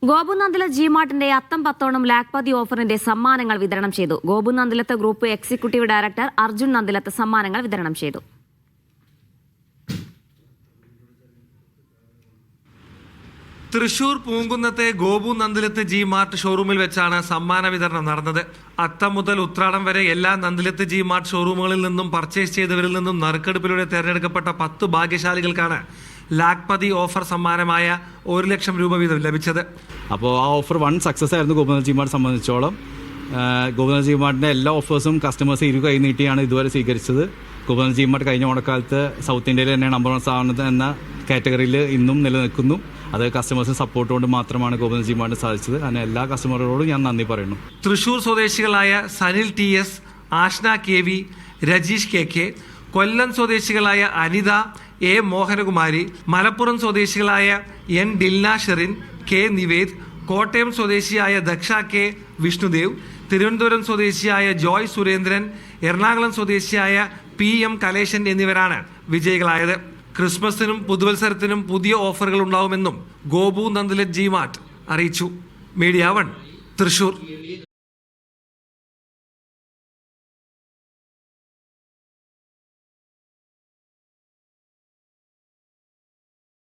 ഗോപുനന്ദിലത്ത് ജിമാർട്ടിന്റെ അത്തം പത്തോണം ലാഖ്പതി ഓഫറിന്റെ സമ്മാനങ്ങൾ വിതരണം ചെയ്തു. ഗോപുനന്ദിലത്ത് group executive director Arjun Nandilath സമ്മാനങ്ങൾ വിതരണം ചെയ്തു. തൃശൂർ പൂങ്കുന്നത്തെ ഗോപു നന്ദിലത്ത് ജി മാർട്ട് ഷോറൂമിൽ വെച്ചാണ് സമ്മാന വിതരണം നടന്നത്. അത്തം മുതൽ ഉത്രാടം വരെ എല്ലാ നന്ദിലത്ത് ജി മാർട്ട് ഷോറൂമുകളിൽ നിന്നും പർച്ചേസ് ചെയ്തവരിൽ നിന്നും നറുക്കെടുപ്പിലൂടെ തെരഞ്ഞെടുക്കപ്പെട്ട 10 ഭാഗ്യശാലികൾക്കാണ് ലാഖ്പതി ഓഫർ സമ്മാനമായ 1 ലക്ഷം രൂപ വീതം ലഭിച്ചത്. അപ്പോൾ ആ ഓഫർ വൺ സക്സസ് ആയിരുന്നു ഗോപുനന്ദിലത്ത് ജി മാർട്ട് സംബന്ധിച്ചോളം. ഗോപുനന്ദിലത്ത് ജി മാർട്ടിൻ്റെ എല്ലാ ഓഫേഴ്സും കസ്റ്റമേഴ്സ് കൈ നീട്ടിയാണ് ഇതുവരെ സ്വീകരിച്ചത്. ഗോപുനന്ദിലത്ത് ജി മാർട്ട് കഴിഞ്ഞ ഓണക്കാലത്ത് സൗത്ത് ഇന്ത്യയിൽ തന്നെ നമ്പർ 1 സ്ഥാനത്ത് എന്ന കാറ്റഗറിയിൽ ഇന്നും നിലനിൽക്കുന്നു. അത് കസ്റ്റമേഴ്സിന് സപ്പോർട്ട് കൊണ്ട് മാത്രമാണ് ഗോപുനന്ദിലത്ത് ജി മാർട്ടിന് സാധിച്ചത്. അങ്ങനെ എല്ലാ കസ്റ്റമറുകളോടും ഞാൻ നന്ദി പറയുന്നു. തൃശൂർ സ്വദേശികളായ Sanil TS, Ashna KV, Rajeesh KK, കൊല്ലം സ്വദേശികളായ അനിത A. മോഹനകുമാരി, മലപ്പുറം സ്വദേശികളായ N. ദിൽന ഷെറിൻ, K. നിവേദ്, കോട്ടയം സ്വദേശിയായ ദക്ഷ K. വിഷ്ണുദേവ്, തിരുവനന്തപുരം സ്വദേശിയായ ജോയ് സുരേന്ദ്രൻ, എറണാകുളം സ്വദേശിയായ PM കലേശൻ എന്നിവരാണ് വിജയികളായത്. ക്രിസ്മസിനും പുതുവത്സരത്തിനും പുതിയ ഓഫറുകൾ ഉണ്ടാവുമെന്നും ഗോപു നന്ദിലത്ത് ജി മാർട്ട് അറിയിച്ചു. മീഡിയ 1 തൃശൂർ.